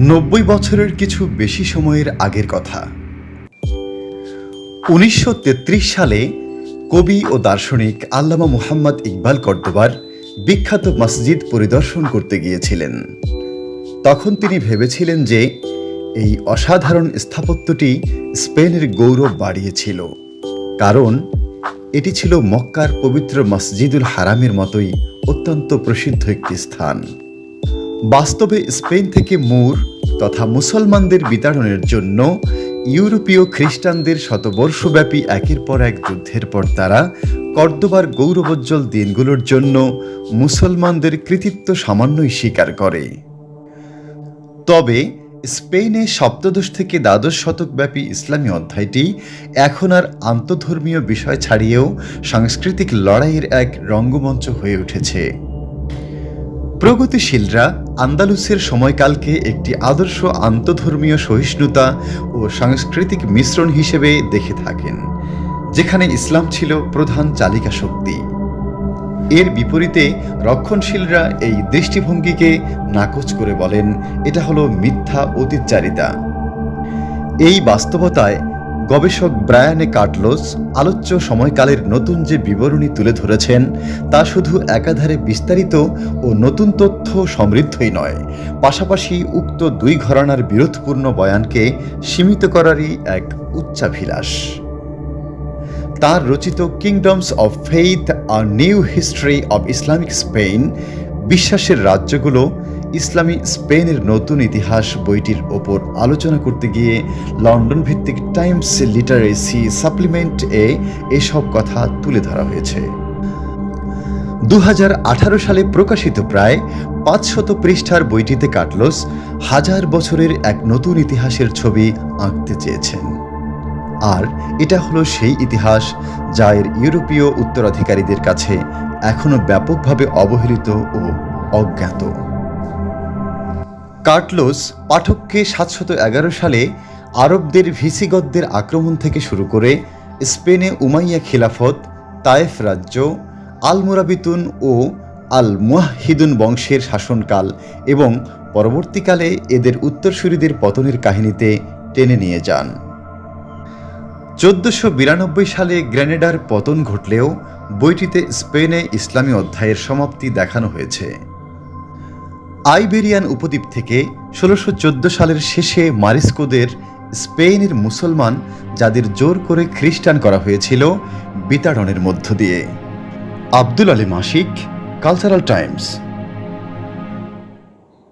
90 বছরের কিছু বেশি সময়ের আগের কথা। 1933 সালে কবি ও দার্শনিক আল্লামা মুহাম্মদ ইকবাল কর্দোবার বিখ্যাত মসজিদ পরিদর্শন করতে গিয়েছিলেন। তখন তিনি ভেবেছিলেন যে এই অসাধারণ স্থাপত্যটি স্পেনের গৌরব বাড়িয়েছিল, কারণ এটি ছিল মক্কার পবিত্র মসজিদুল হারামের মতোই অত্যন্ত প্রসিদ্ধ একটি স্থান। বাস্তবে স্পেন থেকে মুর তথা মুসলমানদের বিতাড়নের জন্য ইউরোপীয় খ্রিস্টানদের শতবর্ষব্যাপী একের পর এক যুদ্ধের পর তারা কর্দোবার গৌরবোজ্জ্বল দিনগুলোর জন্য মুসলমানদের কৃতিত্ব সামান্যই স্বীকার করে। তবে স্পেনে সপ্তদশ থেকে দ্বাদশ শতকব্যাপী ইসলামী অধ্যায়টি এখন আর আন্তঃধর্মীয় বিষয় ছাড়িয়েও সাংস্কৃতিক লড়াইয়ের এক রঙ্গমঞ্চ হয়ে উঠেছে। প্রগতিশীলরা আন্দালুসের সময়কালকে একটি আদর্শ আন্তঃধর্মীয় সহিষ্ণুতা ও সাংস্কৃতিক মিশ্রণ হিসেবে দেখে থাকেন, যেখানে ইসলাম ছিল প্রধান চালিকা শক্তি। এর বিপরীতে রক্ষণশীলরা এই দৃষ্টিভঙ্গিকে নাকচ করে বলেন এটা হলো মিথ্যা অতীতচারিতা। এই বাস্তবতায় গবেষক ব্রায়ানে কার্লোস আলোচ্য সময়কালের নতুন যে বিবরণী তুলে ধরেছেন তা শুধু একাধারে বিস্তারিত ও নতুন তথ্য সমৃদ্ধই নয়, পাশাপাশি উক্ত দুই ঘরানার বিরোধপূর্ণ বয়ানকে সীমিত করারই এক উচ্চাভিলাষ। তার রচিত kingdoms of faith a new history of Islamic Spain, বিশ্বাসের রাজ্যগুলো ইসলামী স্পেনের নতুন ইতিহাস বইটির ওপর আলোচনা করতে গিয়ে লন্ডন ভিত্তিক টাইমস লিটারেসি সাপ্লিমেন্ট এসব কথা তুলে ধরা হয়েছে। 2018 সালে প্রকাশিত প্রায় 500 পৃষ্ঠার বইটিতে কার্লোস হাজার বছরের এক নতুন ইতিহাসের ছবি আঁকতে চেয়েছেন। আর এটা হলো সেই ইতিহাস যা এর ইউরোপীয় উত্তরাধিকারীদের কাছে এখনো ব্যাপকভাবে অবহেলিত ও অজ্ঞাত। কার্লোস পাঠককে 711 সালে আরবদের ভিসিগতদের আক্রমণ থেকে শুরু করে স্পেনে উমাইয়া খিলাফত, তায়েফ রাজ্য, আল মুরাবিতুন ও আল মুওয়াহহিদুন বংশের শাসনকাল এবং পরবর্তীকালে এদের উত্তরসূরিদের পতনের কাহিনীতে টেনে নিয়ে যান। 1492 সালে গ্রেনেডার পতন ঘটলেও বইটিতে স্পেনে ইসলামী অধ্যায়ের সমাপ্তি দেখানো হয়েছে। আইবেরিয়ান উপদ্বীপ থেকে 1614 সালের শেষে মারিস্কোদের স্পেনের মুসলমান, যাদের জোর করে খ্রিস্টান করা হয়েছিল, বিতাড়নের মধ্য দিয়ে। আব্দুল আলী মাসিক, কালচারাল টাইমস।